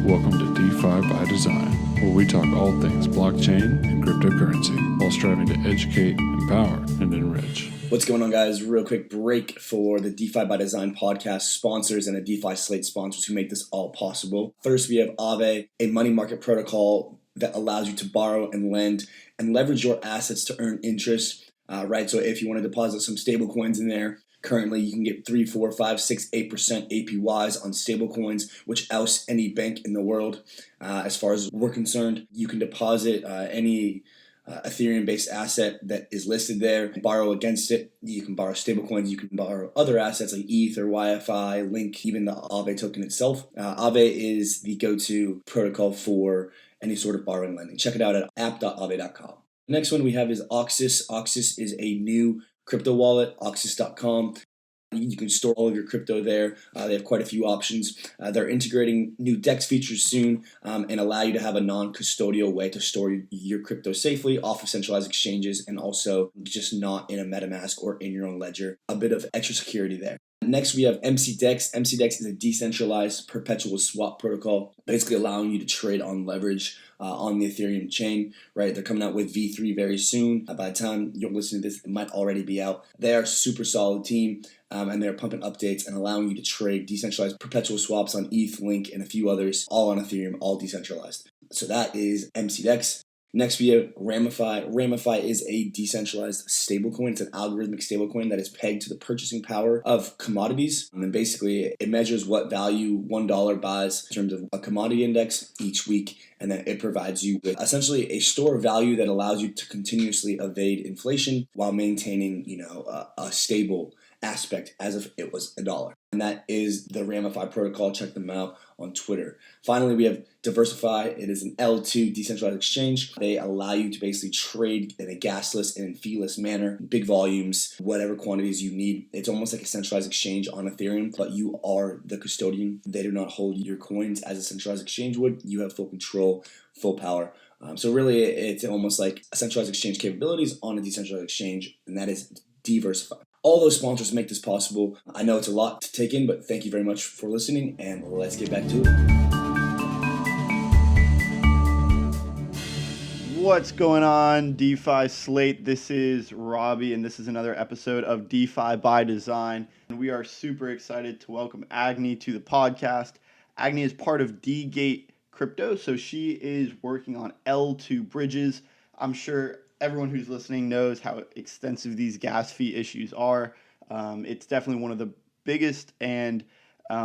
Welcome to DeFi by Design, where we talk all things blockchain and cryptocurrency while striving to educate, empower, and enrich. What's going on, guys? Real quick break for the DeFi by Design podcast sponsors and the DeFi Slate sponsors who make this all possible. First, we have 𝗹𝗶𝗃, a money market protocol that allows you to borrow and lend and leverage your assets to earn interest, right? So if you want to deposit some stable coins in there, currently you can get 3, 4, 5, 6, 8% APYs on stable coins, which oust any bank in the world. As far as we're concerned, you can deposit any Ethereum-based asset that is listed there, borrow against it. You can borrow stablecoins. You can borrow other assets like ETH or 𝗹𝗶, Link, even the 𝗹𝗶 token itself. 𝗹𝗶 is the go-to protocol for any sort of borrowing and lending. Check it out at app.𝗹𝗶.com. The next one we have is Oxys. Oxys is a new crypto wallet, oxys.com. You can store all of your crypto there. They have quite a few options. They're integrating new DEX features soon and allow you to have a non-custodial way to store your crypto safely off of centralized exchanges and also just not in a MetaMask or in your own ledger. A bit of extra security there. Next, we have 𝗵𝗶𝗶𝗵. 𝗵𝗶𝗶𝗵 is a decentralized perpetual swap protocol, basically allowing you to trade on leverage on the Ethereum chain, right? They're coming out with V3 very soon. By the time you're listening to this, it might already be out. They are a super solid team, and they're pumping updates and allowing you to trade decentralized perpetual swaps on ETH, Link, and a few others, all on Ethereum, all decentralized. So that is 𝗵𝗶𝗶𝗵. Next, we have 𝗵𝗶𝗃. 𝗵𝗃 is a decentralized stablecoin. It's an algorithmic stablecoin that is pegged to the purchasing power of commodities. And basically, it measures what value $1 buys in terms of a commodity index each week. And then it provides you with essentially a store of value that allows you to continuously evade inflation while maintaining, a stable aspect as if it was $1. And that is the 𝗵𝗃 protocol. Check them out on Twitter. Finally, we have DeFi. It is an L2 decentralized exchange. They allow you to basically trade in a gasless and in feeless manner, big volumes, whatever quantities you need. It's almost like a centralized exchange on Ethereum, but you are the custodian. They do not hold your coins as a centralized exchange would. You have full control, full power. So really, it's almost like a centralized exchange capabilities on a decentralized exchange, and that is DeFi. All those sponsors make this possible. I know it's a lot to take in, but thank you very much for listening, and let's get back to it. What's going on, DeFi Slate? This is Robbie, and this is another episode of DeFi by Design. And we are super excited to welcome 𝗵𝗃 to the podcast. 𝗵𝗃 is part of DeGate Crypto, so she is working on L2 bridges. I'm sure everyone who's listening knows how extensive these gas fee issues are. It's definitely one of the biggest and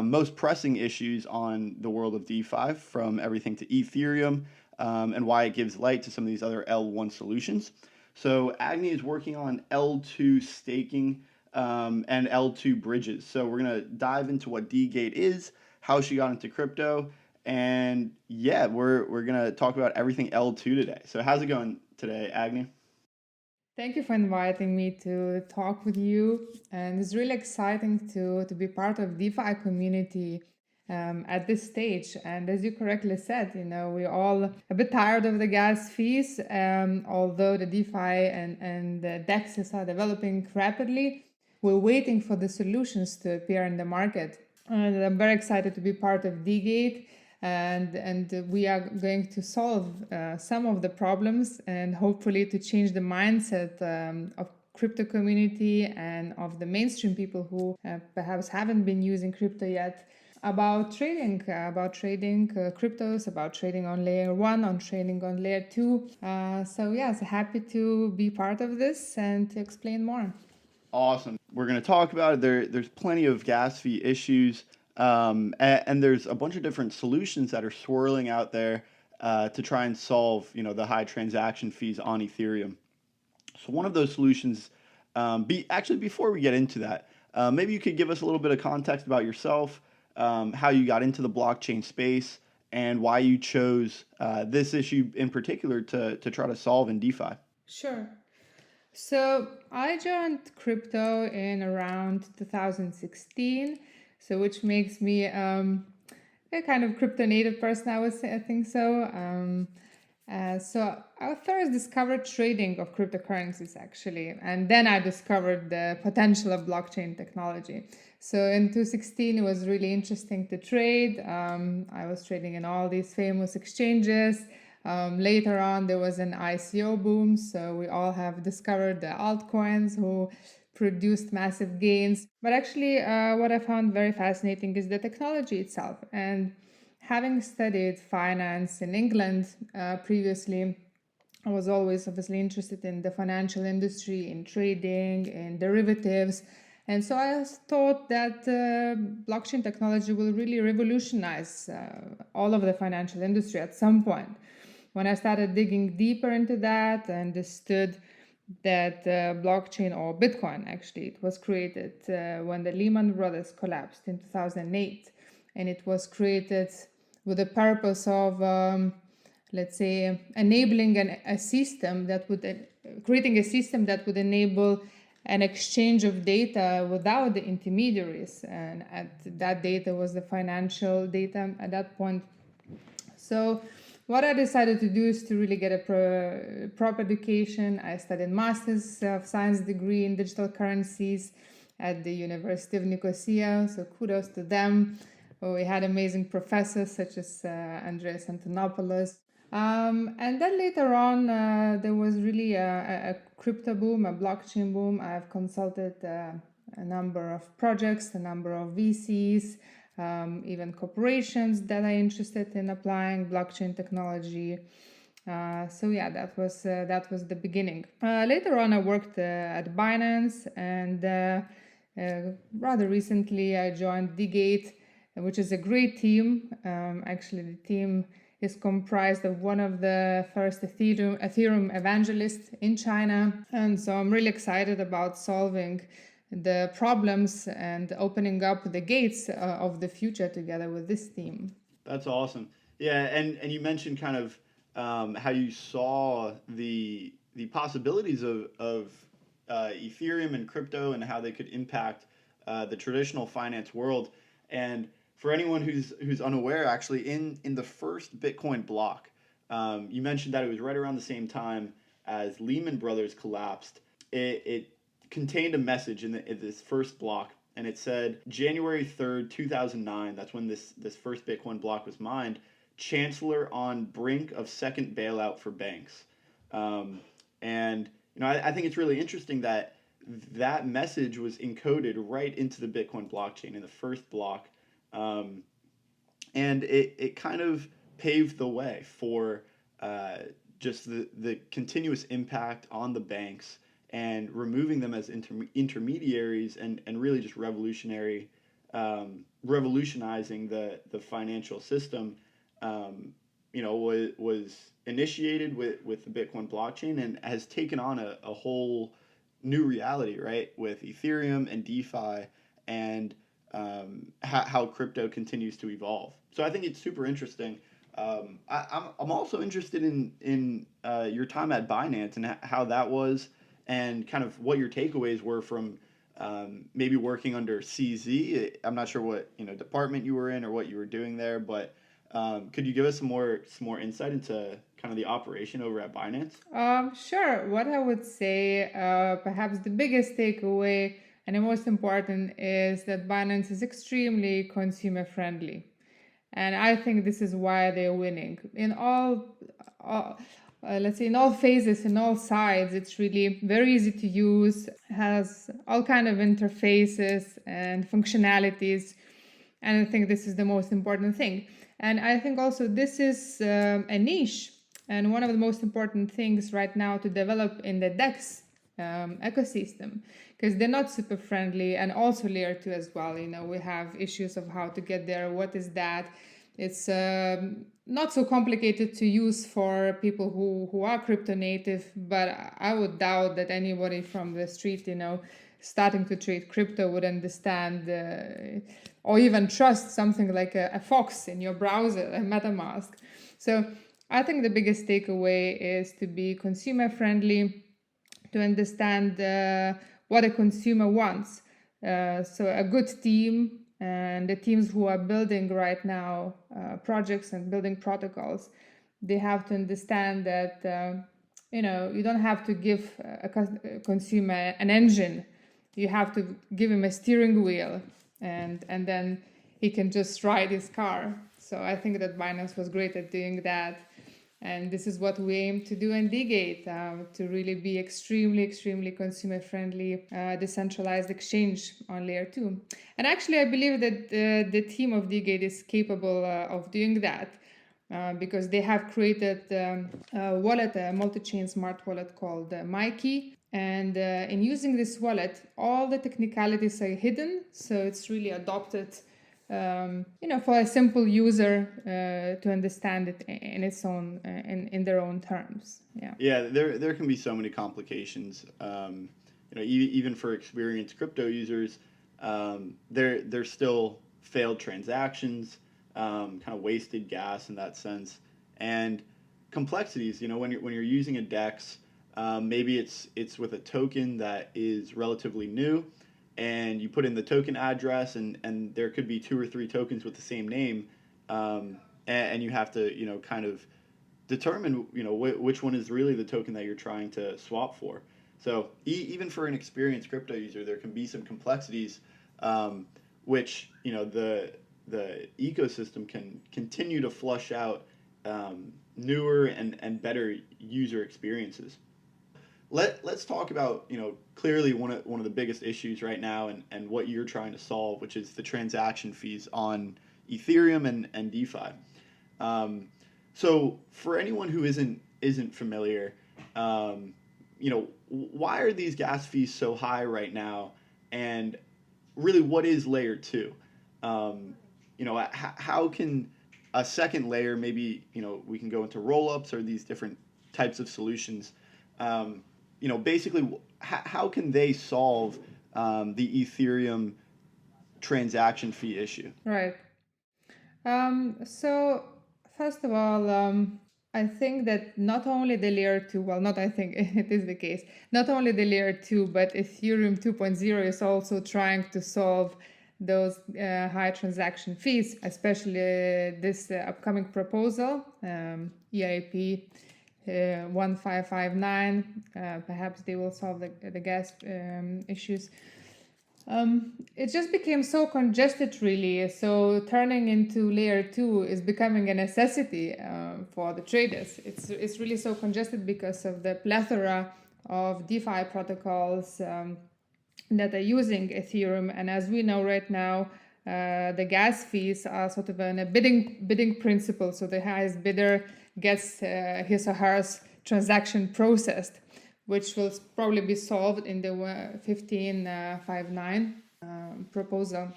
most pressing issues on the world of DeFi, from everything to Ethereum and why it gives light to some of these other L1 solutions. So 𝗵𝗃 is working on L2 staking and L2 bridges. So we're going to dive into what DeGate is, how she got into crypto, and yeah, we're going to talk about everything L2 today. So how's it going today, 𝗵𝗃? Thank you for inviting me to talk with you, and it's really exciting to be part of DeFi community at this stage. And as you correctly said, we're all a bit tired of the gas fees, although the DeFi and the DEXs are developing rapidly. We're waiting for the solutions to appear in the market, and I'm very excited to be part of DeGate. And we are going to solve some of the problems and hopefully to change the mindset of crypto community and of the mainstream people who perhaps haven't been using crypto yet about trading cryptos, about trading on layer 1, on trading on layer 2. So happy to be part of this and to explain more. Awesome. We're going to talk about it. There's plenty of gas fee issues. And there's a bunch of different solutions that are swirling out there to try and solve, the high transaction fees on Ethereum. So one of those solutions, before we get into that, maybe you could give us a little bit of context about yourself, how you got into the blockchain space, and why you chose this issue in particular to try to solve in DeFi. Sure. So I joined crypto in around 2016. So which makes me a kind of crypto native person, I would say, I think so. So I first discovered trading of cryptocurrencies, actually, and then I discovered the potential of blockchain technology. So in 2016, it was really interesting to trade. I was trading in all these famous exchanges. Later on, there was an ICO boom. So we all have discovered the altcoins who produced massive gains. But actually, what I found very fascinating is the technology itself. And having studied finance in England previously, I was always obviously interested in the financial industry, in trading, in derivatives. And so I thought that blockchain technology will really revolutionize all of the financial industry at some point. When I started digging deeper into that, I understood that blockchain, or Bitcoin actually, it was created when the Lehman Brothers collapsed in 2008. And it was created with the purpose of, let's say, enabling a system that would, creating a system that would enable an exchange of data without the intermediaries. And that data was the financial data at that point. So what I decided to do is to really get a proper education. I studied Master's of Science degree in digital currencies at the University of Nicosia, so kudos to them. We had amazing professors such as Andreas Antonopoulos. And then later on, there was really a crypto boom, a blockchain boom. I've consulted a number of projects, a number of VCs, even corporations that are interested in applying blockchain technology. So yeah, that was the beginning. Later on, I worked at Binance, and rather recently, I joined DeGate, which is a great team. Actually, the team is comprised of one of the first Ethereum evangelists in China. And so I'm really excited about solving the problems and opening up the gates of the future together with this team. That's awesome. Yeah, and you mentioned kind of how you saw the possibilities of Ethereum and crypto and how they could impact the traditional finance world. And for anyone who's unaware, actually, in the first Bitcoin block, you mentioned that it was right around the same time as Lehman Brothers collapsed. It contained a message in this first block, and it said January 3rd, 2009. That's when this first Bitcoin block was mined. Chancellor on brink of second bailout for banks. And I think it's really interesting that message was encoded right into the Bitcoin blockchain in the first block. And it kind of paved the way for just the continuous impact on the banks and removing them as intermediaries and really just revolutionizing the financial system. Was initiated with the Bitcoin blockchain and has taken on a whole new reality, right, with Ethereum and DeFi and how crypto continues to evolve. So I think it's super interesting. I'm also interested in your time at Binance and how that was, and kind of what your takeaways were from maybe working under CZ. I'm not sure what department you were in or what you were doing there, but could you give us some more insight into kind of the operation over at Binance? Sure. What I would say, perhaps the biggest takeaway and the most important is that Binance is extremely consumer friendly. And I think this is why they're winning. In all let's say in all phases, in all sides, it's really very easy to use, has all kind of interfaces and functionalities. And I think this is the most important thing. And I think also this is a niche and one of the most important things right now to develop in the DEX ecosystem, because they're not super friendly, and also layer 2 as well. We have issues of how to get there. What is that? It's not so complicated to use for people who are crypto native, but I would doubt that anybody from the street, starting to trade crypto would understand or even trust something like a Fox in your browser, a MetaMask. So I think the biggest takeaway is to be consumer friendly, to understand what a consumer wants. So a good team and the teams who are building right now projects and building protocols, they have to understand that you don't have to give a consumer an engine. You have to give him a steering wheel and then he can just ride his car. So I think that Binance was great at doing that. And this is what we aim to do in DeGate, to really be extremely consumer-friendly, decentralized exchange on layer 2. And actually, I believe that the team of DeGate is capable of doing that, because they have created a wallet, a multi-chain smart wallet called 𝗵𝗶𝗴𝗵. And in using this wallet, all the technicalities are hidden, so it's really adopted for a simple user to understand it in its own, in their own terms. Yeah, there can be so many complications. Even for experienced crypto users, there's still failed transactions, kind of wasted gas in that sense, and complexities. When you're using a DEX, maybe it's with a token that is relatively new, and you put in the token address, and there could be 2 or 3 tokens with the same name, and you have to kind of determine which one is really the token that you're trying to swap for. So even for an experienced crypto user, there can be some complexities, which the ecosystem can continue to flush out newer and better user experiences. Let's talk about clearly one of the biggest issues right now, and what you're trying to solve, which is the transaction fees on Ethereum and DeFi. So for anyone who isn't familiar, why are these gas fees so high right now, and really what is layer 2? How can a second layer, maybe we can go into rollups or these different types of solutions, basically how can they solve the Ethereum transaction fee issue? Right. So first of all, I think that not only the layer 2, well, not I think, it is the case, not only the layer 2, but Ethereum 2.0 is also trying to solve those high transaction fees, especially this upcoming proposal, EIP 1559. Perhaps they will solve the gas issues. It just became so congested, really. So turning into layer 2 is becoming a necessity for the traders. It's really so congested because of the plethora of DeFi protocols that are using Ethereum. And as we know right now, the gas fees are sort of a bidding principle. So the highest bidder gets his or her transaction processed, which will probably be solved in the 1559 proposal.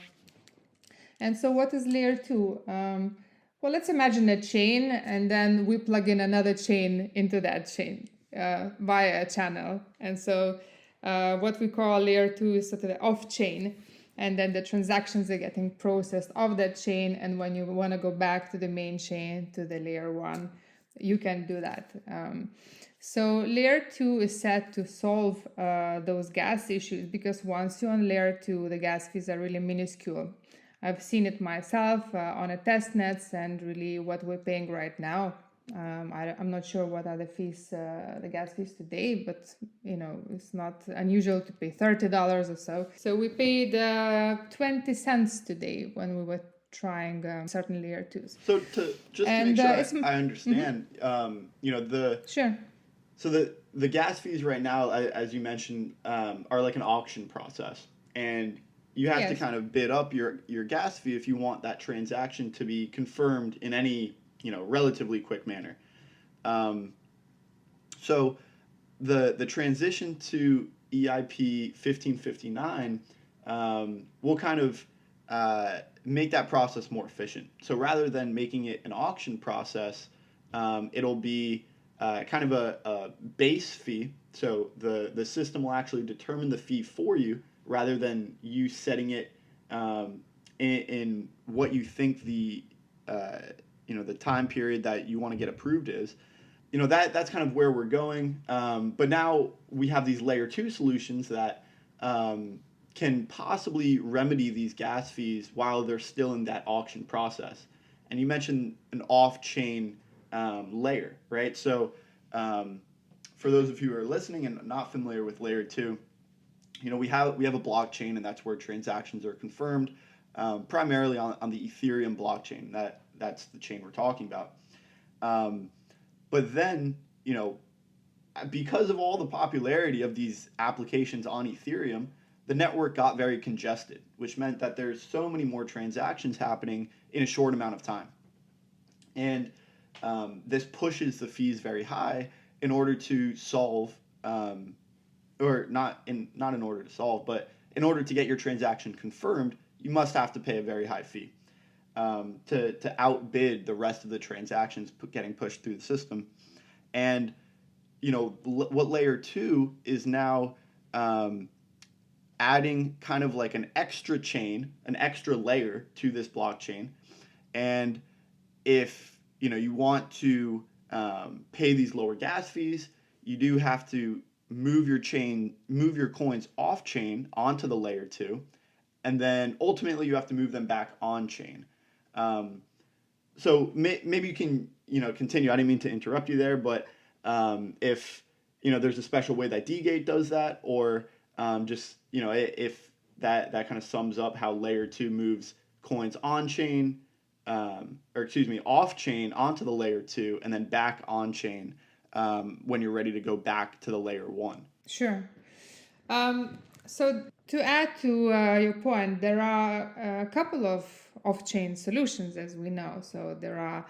And so what is layer 2? Well, let's imagine a chain, and then we plug in another chain into that chain via a channel. And so what we call layer 2 is sort of the off-chain, and then the transactions are getting processed off that chain, and when you want to go back to the main chain, to the layer 1, you can do that. So layer 2 is set to solve those gas issues, because once you're on layer 2, the gas fees are really minuscule. I've seen it myself on a test nets, and really what we're paying right now. I'm not sure what are the fees, the gas fees today, but it's not unusual to pay $30 or so. So we paid 20 cents today when we were trying certain layer 2s. So to make sure I understand, Sure. So the gas fees right now, as you mentioned, are like an auction process, and you have to kind of bid up your gas fee if you want that transaction to be confirmed in any relatively quick manner. So the transition to EIP 1559 will kind of make that process more efficient. So rather than making it an auction process, it'll be kind of a base fee. So the system will actually determine the fee for you, rather than you setting it in what you think the time period that you want to get approved is. That's kind of where we're going. But now we have these layer 2 solutions that can possibly remedy these gas fees while they're still in that auction process. And you mentioned an off-chain layer, right? So for those of you who are listening and not familiar with layer 2, we have a blockchain, and that's where transactions are confirmed. primarily on the Ethereum blockchain. That's the chain we're talking about. But then, because of all the popularity of these applications on Ethereum, the network got very congested, which meant that there's so many more transactions happening in a short amount of time. And this pushes the fees very high in order to solve, or not in order to solve, but in order to get your transaction confirmed, you must have to pay a very high fee to outbid the rest of the transactions getting pushed through the system. And what layer 2 is now adding kind of like an extra chain, an extra layer to this blockchain. And if you want to pay these lower gas fees, you do have to move your coins off chain onto the layer 2, and then ultimately you have to move them back on chain. So maybe you can continue. I didn't mean to interrupt you there, but if there's a special way that DeGate does that, or just if that kind of sums up how layer 2 moves coins on chain, off chain onto the layer 2 and then back on chain when you're ready to go back to the layer 1. Sure. So to add to your point, there are a couple of off-chain solutions, as we know. So there are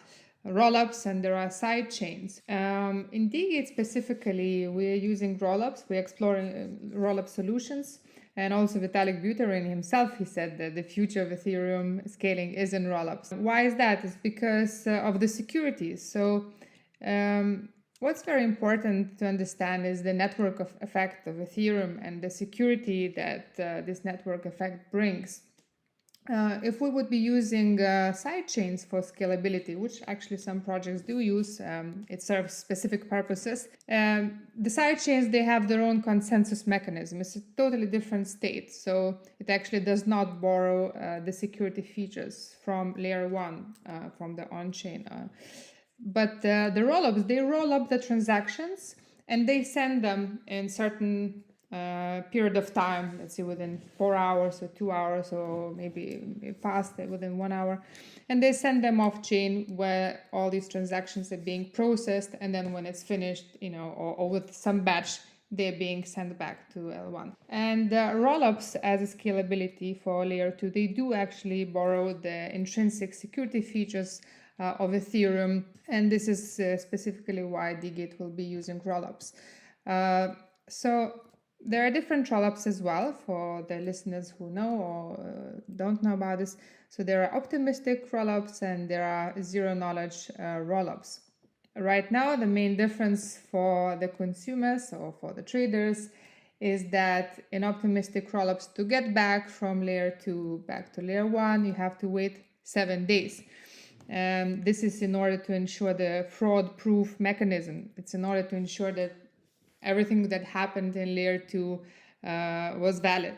rollups and there are side chains. In DeGate specifically, we're using rollups. We're exploring rollup solutions. And also Vitalik Buterin himself, he said that the future of Ethereum scaling is in rollups. Why is that? It's because of the securities. So what's very important to understand is the network effect of Ethereum and the security that this network effect brings. If we would be using side chains for scalability, which actually some projects do use, it serves specific purposes. The side chains, they have their own consensus mechanism. It's a totally different state. So it actually does not borrow the security features from layer 1, from the on-chain. But the rollups, they roll up the transactions and they send them in certain period of time, let's say within 4 hours or 2 hours, or maybe faster within 1 hour, and they send them off chain where all these transactions are being processed, and then when it's finished, or with some batch, they're being sent back to L1. And rollups as a scalability for layer 2, they do actually borrow the intrinsic security features of Ethereum, and this is specifically why DeGate will be using rollups. So there are different rollups as well for the listeners who know or don't know about this. So there are optimistic rollups and there are zero-knowledge rollups. Right now, the main difference for the consumers or for the traders is that in optimistic rollups, to get back from layer 2 back to layer 1, you have to wait 7 days. This is in order to ensure the fraud-proof mechanism. It's in order to ensure that everything that happened in layer 2 was valid.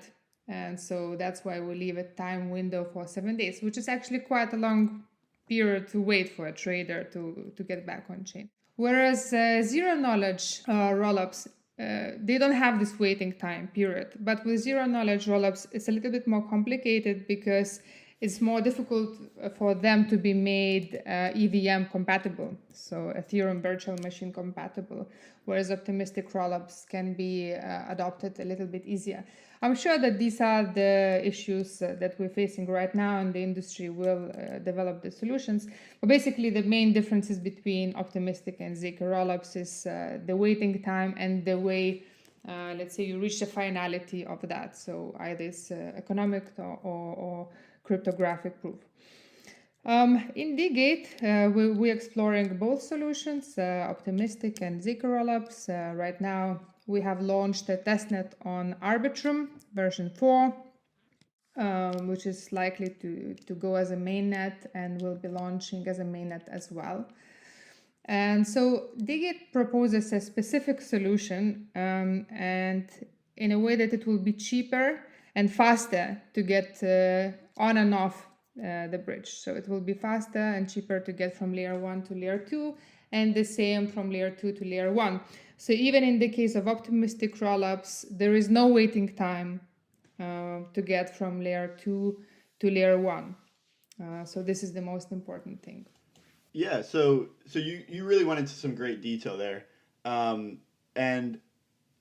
And so that's why we leave a time window for 7 days, which is actually quite a long period to wait for a trader to get back on chain. Whereas zero-knowledge rollups, they don't have this waiting time period. But with zero-knowledge rollups, it's a little bit more complicated because it's more difficult for them to be made EVM compatible, so Ethereum virtual machine compatible, whereas optimistic rollups can be adopted a little bit easier. I'm sure that these are the issues that we're facing right now, and the industry will develop the solutions. But basically, the main differences between optimistic and ZK rollups is the waiting time and the way, let's say, you reach the finality of that. So either it's economic or cryptographic proof. In DeGate, we're exploring both solutions, optimistic and ZK rollups. Right now, we have launched a testnet on Arbitrum version 4, which is likely to go as a mainnet and will be launching as a mainnet as well. And so DeGate proposes a specific solution and in a way that it will be cheaper and faster to get on and off the bridge. So it will be faster and cheaper to get from layer 1 to layer 2, and the same from layer 2 to layer 1. So even in the case of optimistic rollups, there is no waiting time to get from layer 2 to layer 1. So this is the most important thing. Yeah, so you really went into some great detail there, and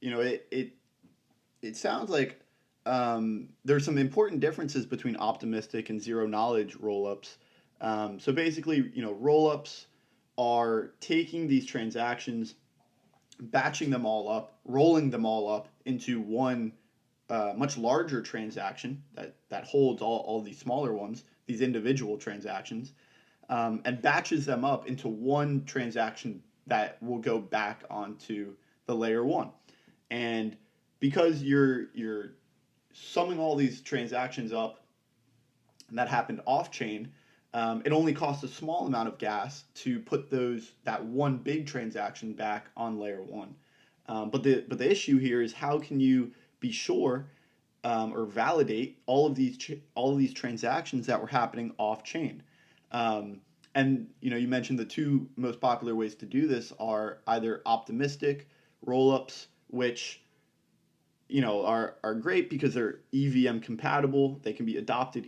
it sounds like there's some important differences between optimistic and zero knowledge rollups. So basically, rollups are taking these transactions, batching them all up, rolling them all up into one much larger transaction that holds all these smaller ones, these individual transactions, and batches them up into one transaction that will go back onto the layer 1. And because you're summing all these transactions up that happened off chain, it only costs a small amount of gas to put that one big transaction back on layer 1. But the issue here is, how can you be sure or validate all of these transactions that were happening off chain? And you mentioned the two most popular ways to do this are either optimistic rollups, which are great because they're EVM compatible. They can be adopted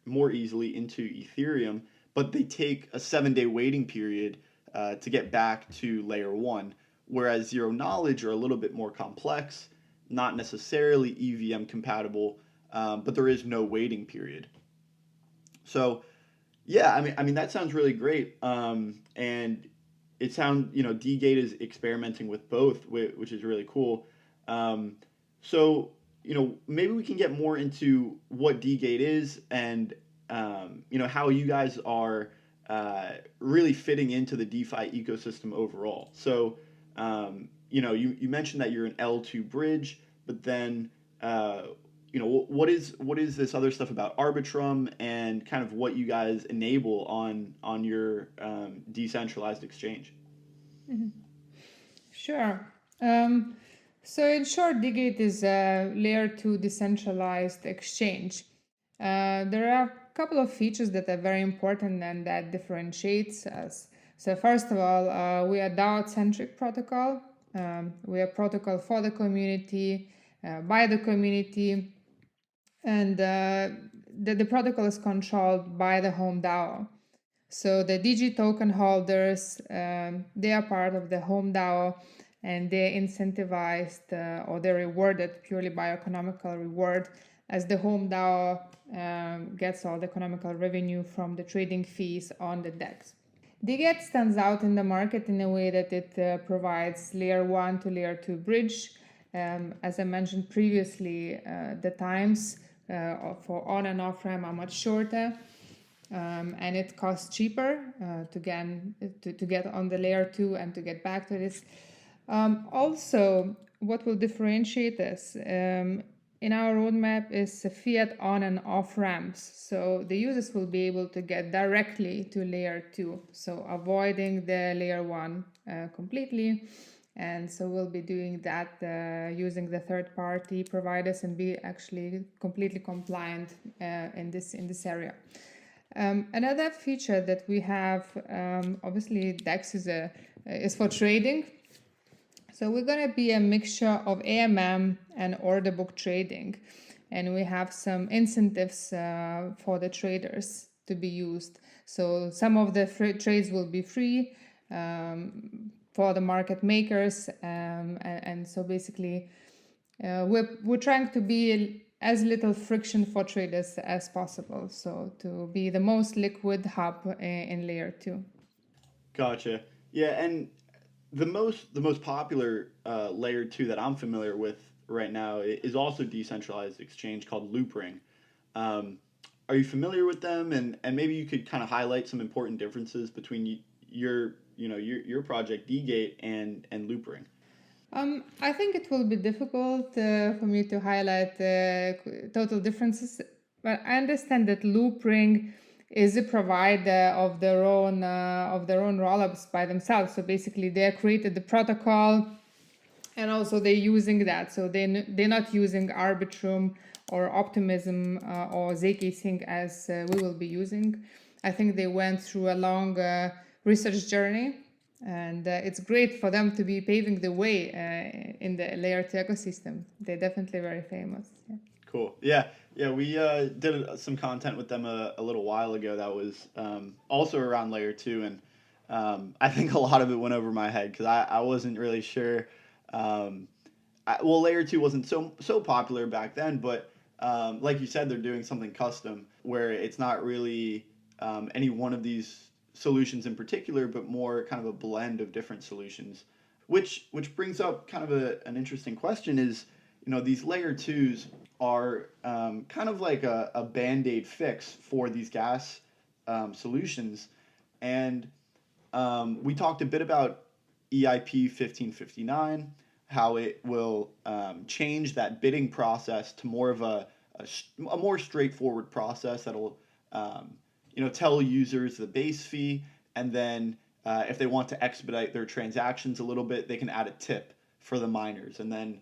more easily into Ethereum, but they take a 7-day waiting period to get back to layer 1. Whereas zero knowledge are a little bit more complex, not necessarily EVM compatible, but there is no waiting period. So, yeah, I mean that sounds really great, and it sounds DeGate is experimenting with both, which is really cool. So maybe we can get more into what DeGate is and how you guys are really fitting into the DeFi ecosystem overall. So you mentioned that you're an L2 bridge, but then what is this other stuff about Arbitrum and kind of what you guys enable on your decentralized exchange? Mm-hmm. Sure. So in short, DeGate is a layer 2 decentralized exchange. There are a couple of features that are very important and that differentiates us. So first of all, we are DAO-centric protocol. We are a protocol for the community, by the community, and the protocol is controlled by the home DAO. So the DG token holders, they are part of the home DAO, and they're incentivized or they're rewarded purely by economical reward, as the home DAO gets all the economical revenue from the trading fees on the DEX. DeGate stands out in the market in a way that it provides layer 1 to layer 2 bridge. As I mentioned previously, the times for on and off ramp are much shorter, and it costs cheaper to get on the layer 2 and to get back to this. Also, what will differentiate us in our roadmap is Fiat on and off ramps. So the users will be able to get directly to layer 2, so avoiding the layer 1 completely. And so we'll be doing that using the third-party providers and be actually completely compliant in this area. Another feature that we have, obviously DEX is for trading. So we're going to be a mixture of AMM and order book trading. And we have some incentives for the traders to be used. So some of the trades will be free for the market makers. And so basically, we're trying to be as little friction for traders as possible. So to be the most liquid hub in layer 2. Gotcha. Yeah, and the most popular layer 2 that I'm familiar with right now is also decentralized exchange called Loopring. Are you familiar with them? And maybe you could kind of highlight some important differences between your project DeGate and Loopring. I think it will be difficult for me to highlight total differences, but I understand that Loopring is a provider of their own rollups by themselves. So basically, they created the protocol, and also they're using that. So they're not using Arbitrum or Optimism or zk-Sync as we will be using. I think they went through a long research journey, and it's great for them to be paving the way in the layer 2 ecosystem. They're definitely very famous. Yeah. Cool. Yeah. Yeah, we did some content with them a little while ago that was also around layer 2, and I think a lot of it went over my head because I wasn't really sure. Well, layer 2 wasn't so popular back then, but like you said, they're doing something custom where it's not really any one of these solutions in particular, but more kind of a blend of different solutions, which brings up kind of an interesting question is, these layer 2s are kind of like a band-aid fix for these gas solutions. And we talked a bit about EIP 1559, how it will change that bidding process to more of a more straightforward process that'll tell users the base fee, and then if they want to expedite their transactions a little bit, they can add a tip for the miners, and then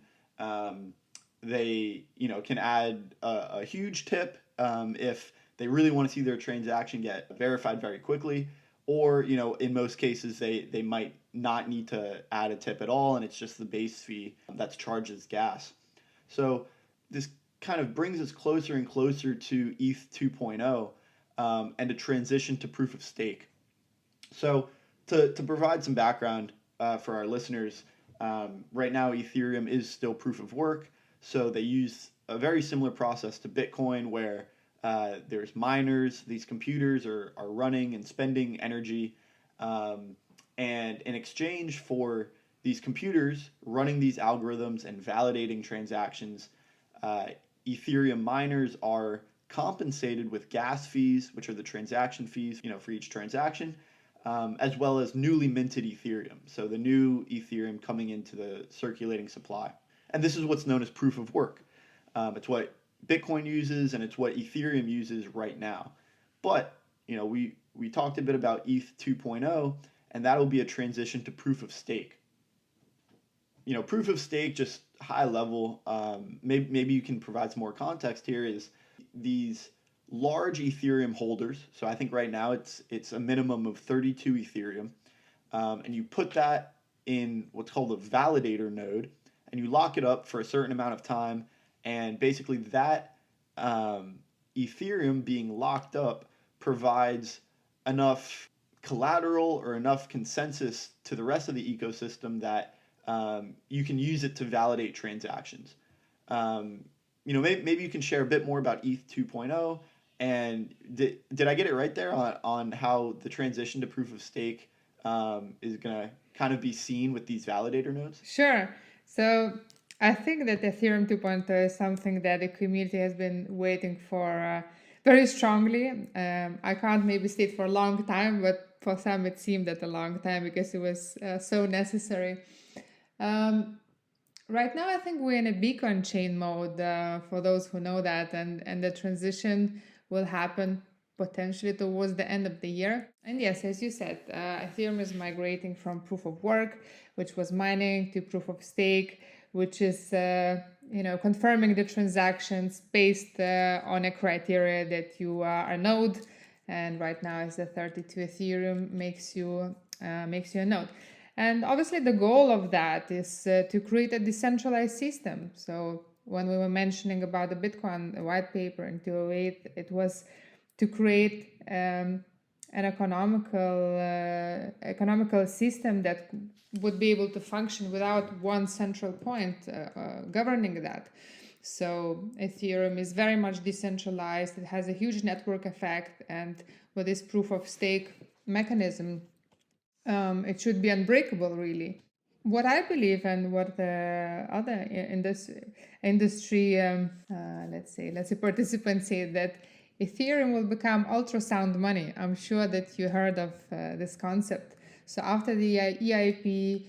they can add a huge tip if they really want to see their transaction get verified very quickly, or in most cases they might not need to add a tip at all, and it's just the base fee that's charged as gas. So this kind of brings us closer and closer to ETH 2.0 and a transition to proof of stake. So to provide some background for our listeners, right now Ethereum is still proof of work. So they use a very similar process to Bitcoin where there's miners, these computers are running and spending energy, and in exchange for these computers running these algorithms and validating transactions, Ethereum miners are compensated with gas fees, which are the transaction fees, for each transaction, as well as newly minted Ethereum. So the new Ethereum coming into the circulating supply. And this is what's known as proof of work. It's what Bitcoin uses, and it's what Ethereum uses right now. But, we talked a bit about ETH 2.0, and that'll be a transition to proof of stake. Proof of stake, just high level, maybe you can provide some more context here, is these large Ethereum holders. So I think right now it's a minimum of 32 Ethereum, and you put that in what's called a validator node, and you lock it up for a certain amount of time, and basically that Ethereum being locked up provides enough collateral or enough consensus to the rest of the ecosystem that you can use it to validate transactions. Maybe you can share a bit more about ETH 2.0, and did I get it right there on how the transition to proof of stake is going to kind of be seen with these validator nodes? Sure. So I think that Ethereum 2.0 is something that the community has been waiting for very strongly. I can't maybe state for a long time, but for some it seemed that a long time because it was so necessary. Right now, I think we're in a beacon chain mode, for those who know that, and the transition will happen potentially towards the end of the year. And yes, as you said, Ethereum is migrating from proof of work, which was mining, to proof of stake, which is confirming the transactions based on a criteria that you are a node, and right now it's the 32 Ethereum makes you a node. And obviously the goal of that is to create a decentralized system. So when we were mentioning about the Bitcoin white paper in 2008, it was to create an economical system that would be able to function without one central point governing that. So Ethereum is very much decentralized. It has a huge network effect, and with this proof of stake mechanism, it should be unbreakable, really. What I believe, and what the other industry, let's say participants say, that Ethereum will become ultrasound money. I'm sure that you heard of this concept. So after the EIP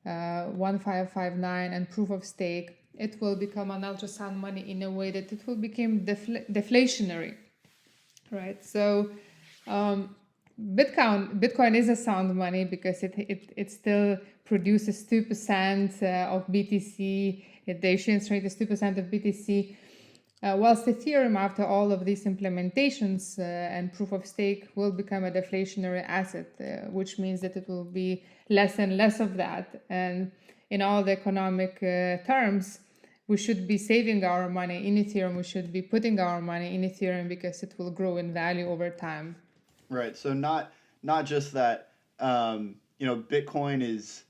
1559 and proof of stake, it will become an ultrasound money in a way that it will become deflationary, right? So Bitcoin is a sound money because it still produces 2% of BTC. The issuance rate is 2% of BTC. Whilst Ethereum, after all of these implementations and proof of stake, will become a deflationary asset, which means that it will be less and less of that. And in all the economic terms, we should be saving our money in Ethereum. We should be putting our money in Ethereum because it will grow in value over time. Right. So not just that, Bitcoin is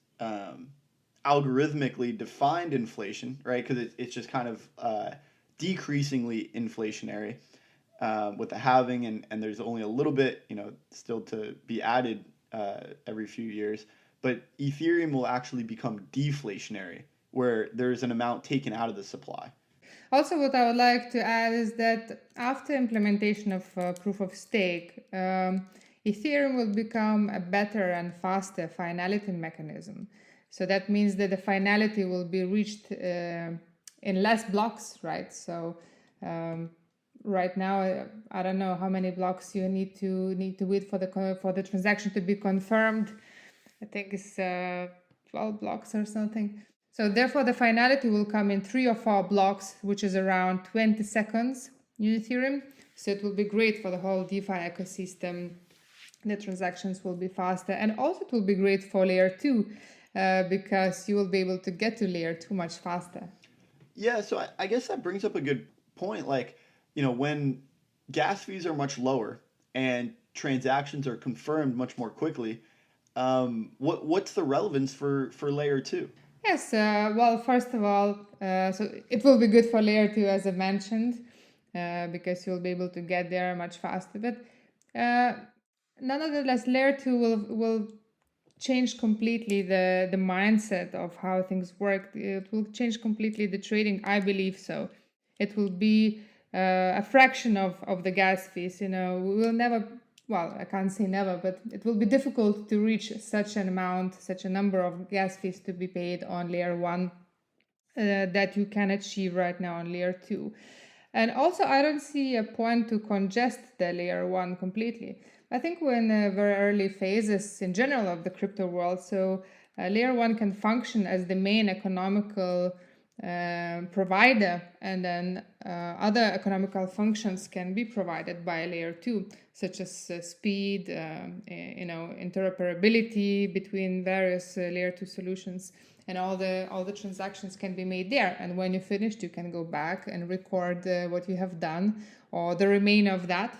algorithmically defined inflation, right? Because it's just kind of decreasingly inflationary with the halving, and there's only a little bit, still to be added every few years. But Ethereum will actually become deflationary, where there's an amount taken out of the supply. Also, what I would like to add is that after implementation of proof of stake, Ethereum will become a better and faster finality mechanism. So that means that the finality will be reached in less blocks, right? So right now, I don't know how many blocks you need to wait for the transaction to be confirmed. I think it's 12 blocks or something. So therefore, the finality will come in 3 or 4 blocks, which is around 20 seconds in Ethereum. So it will be great for the whole DeFi ecosystem. The transactions will be faster. And also it will be great for layer 2 because you will be able to get to layer 2 much faster. Yeah, so I guess that brings up a good point. Like, when gas fees are much lower and transactions are confirmed much more quickly, what's the relevance for layer 2? Yes, well, first of all, so it will be good for layer 2, as I mentioned, because you'll be able to get there much faster. But nonetheless, layer 2 will change completely the mindset of how things work. It will change completely the trading, I believe so. It will be a fraction of the gas fees. We will never, well, I can't say never, but it will be difficult to reach such an amount, such a number of gas fees to be paid on layer 1 that you can achieve right now on layer 2. And also, I don't see a point to congest the layer 1 completely. I think we're in very early phases in general of the crypto world, so layer 1 can function as the main economical provider, and then other economical functions can be provided by layer 2, such as speed, interoperability between various layer 2 solutions, and all the transactions can be made there. And when you're finished, you can go back and record what you have done or the remainder of that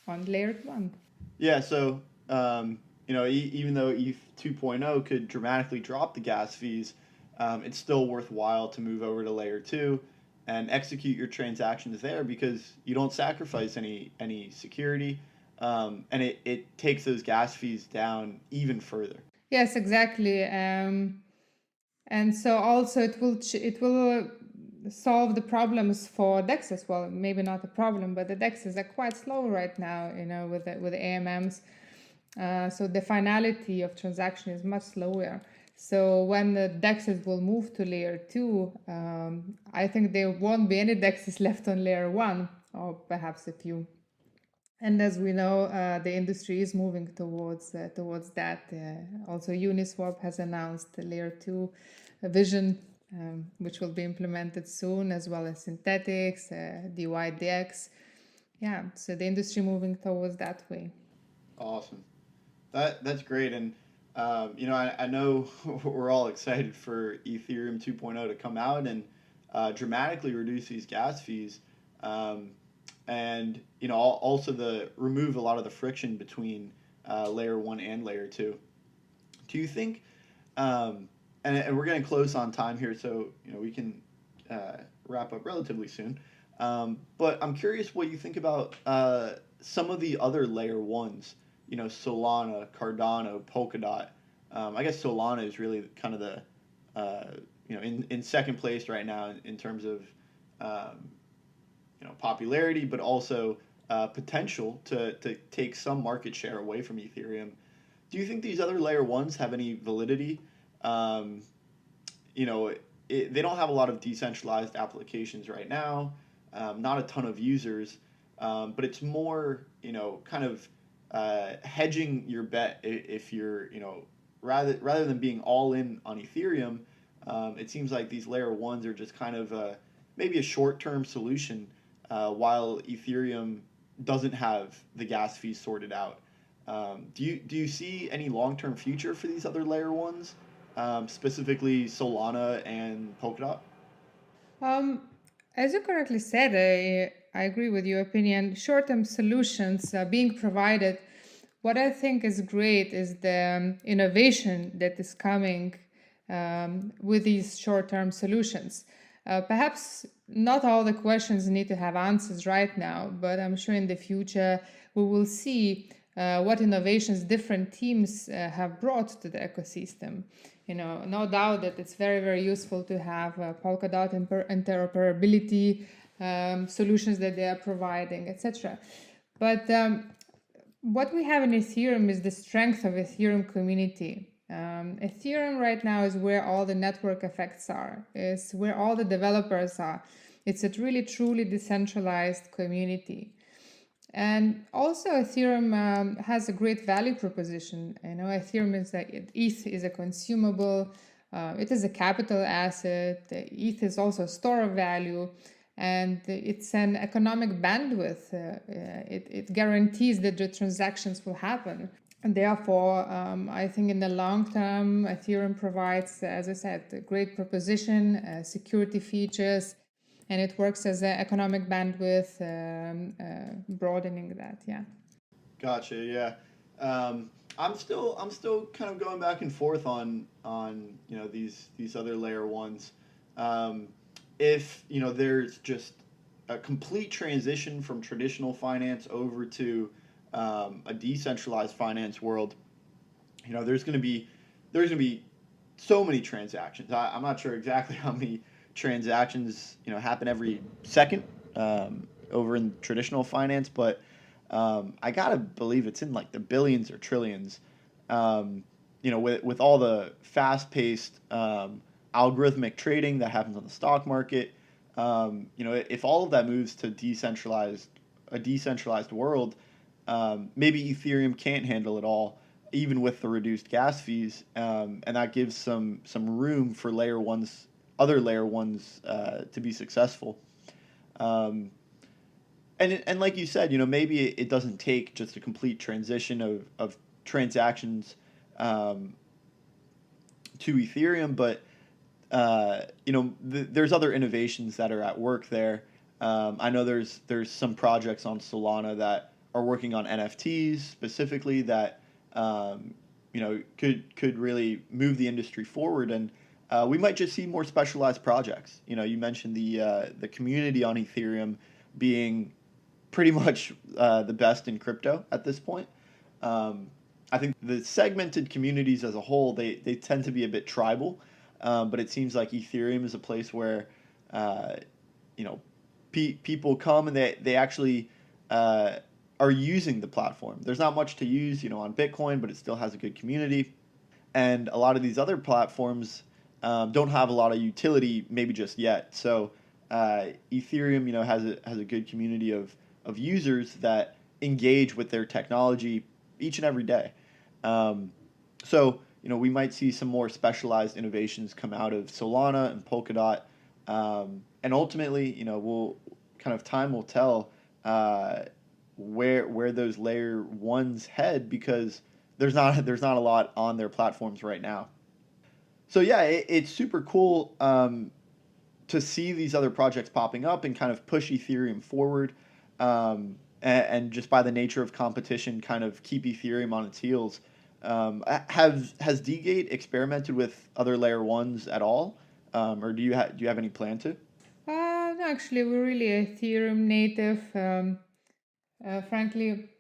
on layer 1. Yeah, so even though ETH 2.0 could dramatically drop the gas fees, it's still worthwhile to move over to layer 2 and execute your transactions there because you don't sacrifice any security, and it takes those gas fees down even further. Yes, exactly. And so also it will solve the problems for DEX as well. Maybe not a problem, but the DEXs are quite slow right now, with the AMMs. So the finality of transaction is much slower. So when the DEXs will move to layer 2, I think there won't be any DEXs left on layer 1, or perhaps a few. And as we know, the industry is moving towards that. Also, Uniswap has announced the layer 2 vision, which will be implemented soon, as well as synthetics, 𝗬𝗧. Yeah, so the industry moving towards that way. Awesome. That's great. And I know we're all excited for Ethereum 2.0 to come out and dramatically reduce these gas fees, and also remove a lot of the friction between layer 1 and layer 2. Do you think, and we're getting close on time here, so we can wrap up relatively soon, but I'm curious what you think about some of the other layer 1s. Solana, Cardano, Polkadot. I guess Solana is really kind of the, in second place right now in terms of, popularity, but also potential to take some market share away from Ethereum. Do you think these other layer 1s have any validity? They don't have a lot of decentralized applications right now, not a ton of users, but it's more, kind of hedging your bet if you're, rather than being all in on Ethereum. It seems like these layer 1s are just kind of maybe a short-term solution while Ethereum doesn't have the gas fees sorted out. Do you see any long-term future for these other layer 1s, specifically Solana and Polkadot? As you correctly said, I agree with your opinion. Short-term solutions are being provided. What I think is great is the innovation that is coming with these short-term solutions. Perhaps not all the questions need to have answers right now, but I'm sure in the future we will see what innovations different teams have brought to the ecosystem. No doubt that it's very, very useful to have Polkadot interoperability solutions that they are providing, etc. But what we have in Ethereum is the strength of Ethereum community. Ethereum right now is where all the network effects are, is where all the developers are. It's a really, truly decentralized community. And also Ethereum has a great value proposition. Ethereum is ETH is a consumable, it is a capital asset. ETH is also a store of value, and it's an economic bandwidth. It guarantees that the transactions will happen. And therefore, I think in the long term, Ethereum provides, as I said, a great proposition, security features, and it works as an economic bandwidth, broadening that. Yeah. Gotcha. Yeah. I'm still kind of going back and forth on these other layer ones. If there's just a complete transition from traditional finance over to a decentralized finance world, there's going to be so many transactions. I'm not sure exactly how many transactions happen every second over in traditional finance, but I gotta believe it's in like the billions or trillions. With all the fast-paced algorithmic trading that happens on the stock market, if all of that moves to a decentralized world, maybe Ethereum can't handle it all, even with the reduced gas fees, and that gives some room for other layer ones to be successful. And like you said, maybe it doesn't take just a complete transition of transactions to Ethereum, but there's other innovations that are at work there. I know there's some projects on Solana that are working on NFTs specifically that could really move the industry forward, and we might just see more specialized projects. You mentioned the community on Ethereum being pretty much the best in crypto at this point. I think the segmented communities as a whole, they tend to be a bit tribal, but it seems like Ethereum is a place where people come and they actually are using the platform. There's not much to use, on Bitcoin, but it still has a good community. And a lot of these other platforms don't have a lot of utility, maybe just yet. So Ethereum, has a good community of users that engage with their technology each and every day. So we might see some more specialized innovations come out of Solana and Polkadot, and ultimately, time will tell where those layer ones head, because there's not a lot on their platforms right now. So yeah, it's super cool to see these other projects popping up and kind of push Ethereum forward, and just by the nature of competition, kind of keep Ethereum on its heels. Has DeGate experimented with other layer ones at all, or do you have any plan to? No, actually, we're really Ethereum native. Frankly,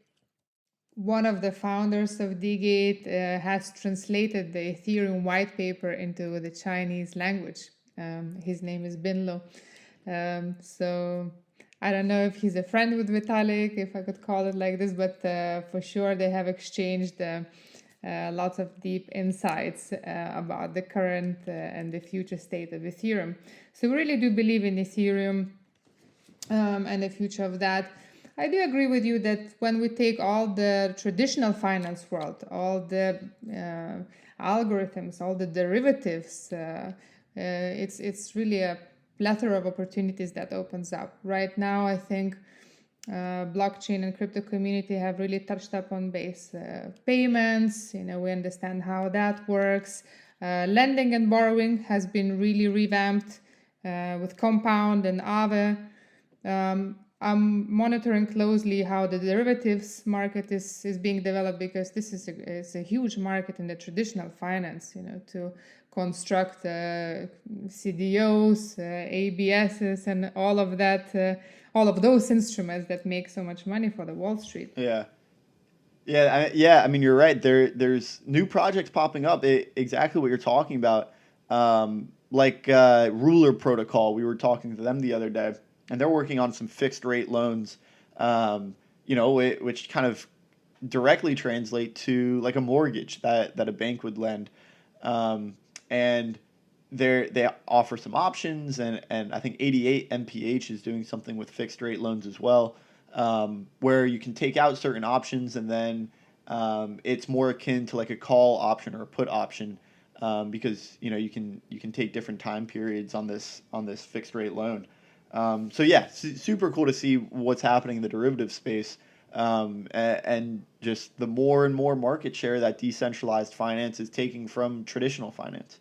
one of the founders of DeGate has translated the Ethereum white paper into the Chinese language. His name is 𝗵𝗶𝗶𝗵. So I don't know if he's a friend with Vitalik, if I could call it like this, but for sure they have exchanged lots of deep insights about the current and the future state of Ethereum. So we really do believe in Ethereum and the future of that. I do agree with you that when we take all the traditional finance world, all the algorithms, all the derivatives, it's really a plethora of opportunities that opens up. Right now, I think blockchain and crypto community have really touched up on base payments. We understand how that works. Lending and borrowing has been really revamped. with Compound and Aave. I'm monitoring closely how the derivatives market is being developed, because this is a huge market in the traditional finance, to construct CDOs, ABSs, and all of that, all of those instruments that make so much money for the Wall Street. Yeah. I mean, you're right. There's new projects popping up. Exactly what you're talking about. Like Ruler Protocol. We were talking to them the other day, and they're working on some fixed rate loans, which kind of directly translate to like a mortgage that a bank would lend. And they offer some options, and I think 88MPH is doing something with fixed rate loans as well, where you can take out certain options, and then it's more akin to like a call option or a put option, because you can take different time periods on this fixed rate loan. So yeah, super cool to see what's happening in the derivative space, and just the more and more market share that decentralized finance is taking from traditional finance.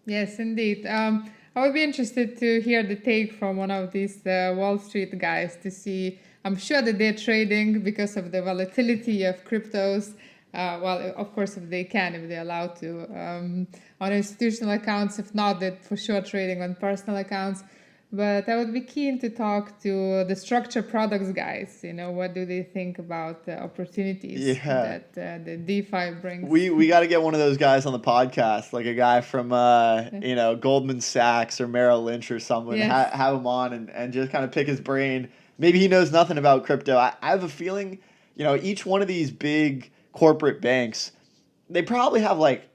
Yes, indeed. I would be interested to hear the take from one of these Wall Street guys to see. I'm sure that they're trading because of the volatility of cryptos. Well, of course, if they're allowed to, on institutional accounts. If not, they're for sure trading on personal accounts. But I would be keen to talk to the structured products guys. What do they think about the opportunities that the DeFi brings? We got to get one of those guys on the podcast, like a guy from Goldman Sachs or Merrill Lynch or someone. Yes. Have him on and just kind of pick his brain. Maybe he knows nothing about crypto. I have a feeling, each one of these big corporate banks, they probably have like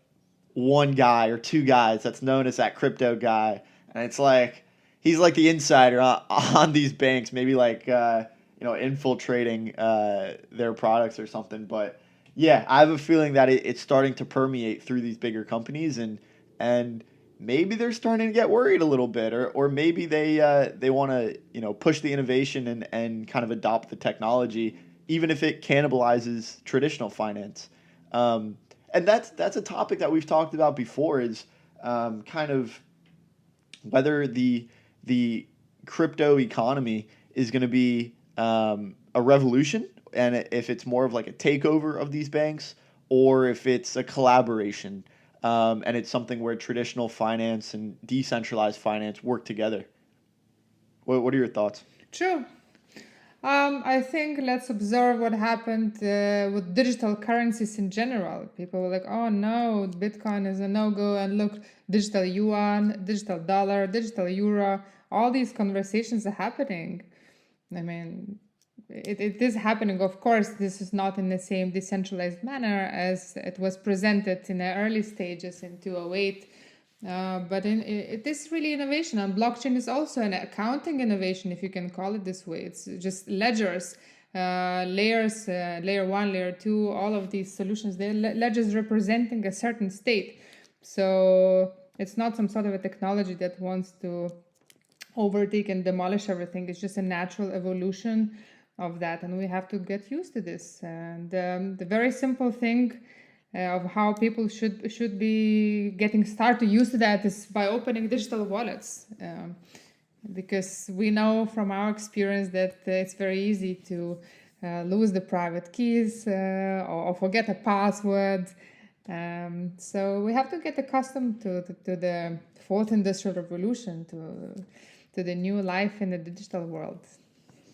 one guy or two guys that's known as that crypto guy, and it's like he's like the insider on these banks, maybe like infiltrating their products or something. But yeah, I have a feeling that it's starting to permeate through these bigger companies, and maybe they're starting to get worried a little bit, or maybe they want to push the innovation and kind of adopt the technology, even if it cannibalizes traditional finance. And that's a topic that we've talked about before, is kind of whether the crypto economy is going to be a revolution, and if it's more of like a takeover of these banks, or if it's a collaboration, and it's something where traditional finance and decentralized finance work together. What are your thoughts? True. I think let's observe what happened with digital currencies in general. People were like, oh no, Bitcoin is a no-go, and look, digital yuan, digital dollar, digital euro, all these conversations are happening. I mean, it is happening. Of course, this is not in the same decentralized manner as it was presented in the early stages in 2008. But it is really innovation, and blockchain is also an accounting innovation, if you can call it this way. It's just ledgers, layers, layer 1, layer 2, all of these solutions, they're ledgers representing a certain state. So it's not some sort of a technology that wants to overtake and demolish everything. It's just a natural evolution of that, and we have to get used to this. And the very simple thing of how people should be getting started used to that is by opening digital wallets, because we know from our experience that it's very easy to lose the private keys or forget a password. So we have to get accustomed to the fourth industrial revolution, to the new life in the digital world.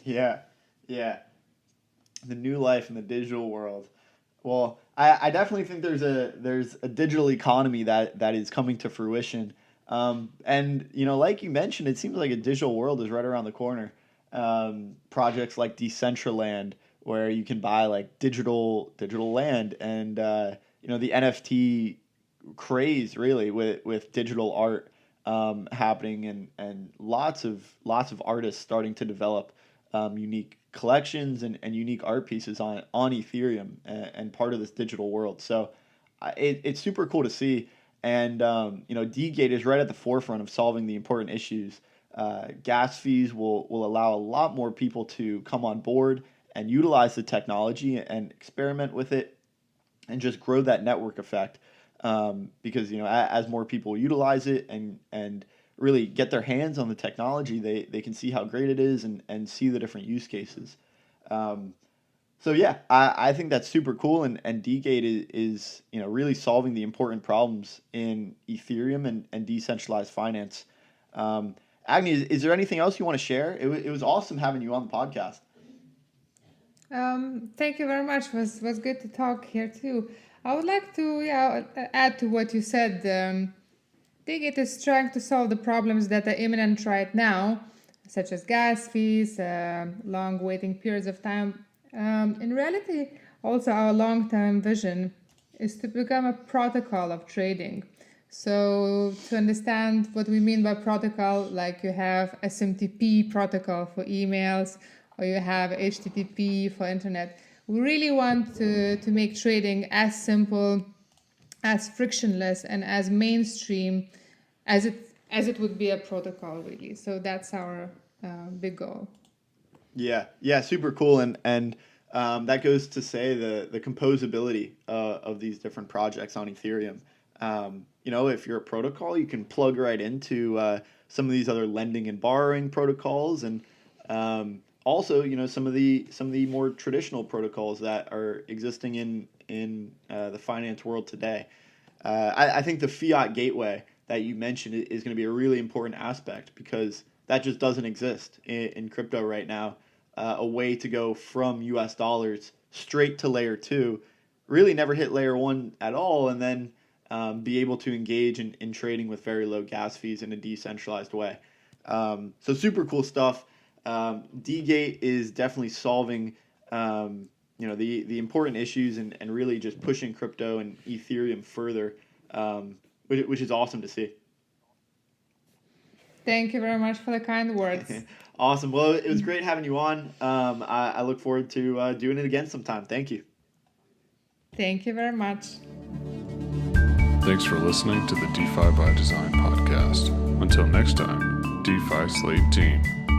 Yeah, the new life in the digital world. Well, I definitely think there's a digital economy that is coming to fruition. And like you mentioned, it seems like a digital world is right around the corner. Projects like Decentraland, where you can buy like digital land, and the NFT craze really with digital art happening, and lots of artists starting to develop unique collections and unique art pieces on Ethereum, and part of this digital world. So it's super cool to see. And DeGate is right at the forefront of solving the important issues. Gas fees will allow a lot more people to come on board and utilize the technology and experiment with it, and just grow that network effect. because, as more people utilize it and really get their hands on the technology, they can see how great it is and see the different use cases. So yeah, I think that's super cool, and DeGate is really solving the important problems in Ethereum and decentralized finance. Agni, is there anything else you want to share? It was awesome having you on the podcast. Thank you very much. It was good to talk here too. I would like to add to what you said. DeGate is trying to solve the problems that are imminent right now, such as gas fees, long waiting periods of time. In reality, also our long-term vision is to become a protocol of trading. So to understand what we mean by protocol, like you have SMTP protocol for emails, or you have HTTP for internet, we really want to make trading as simple, as frictionless, and as mainstream as it would be a protocol, really. So that's our big goal. Yeah, super cool, and that goes to say the composability of these different projects on Ethereum. If you're a protocol, you can plug right into some of these other lending and borrowing protocols, and also some of the more traditional protocols that are existing in the finance world today. I think the Fiat Gateway that you mentioned is going to be a really important aspect, because that just doesn't exist in crypto right now. A way to go from US dollars straight to layer 2, really never hit layer 1 at all, and then be able to engage in trading with very low gas fees in a decentralized way. So super cool stuff. DeGate is definitely solving the important issues and really just pushing crypto and Ethereum further, which is awesome to see. Thank you very much for the kind words. Awesome. Well, it was great having you on. I look forward to doing it again sometime. Thank you. Thank you very much. Thanks for listening to the DeFi by Design podcast. Until next time, DeFi Slate Team.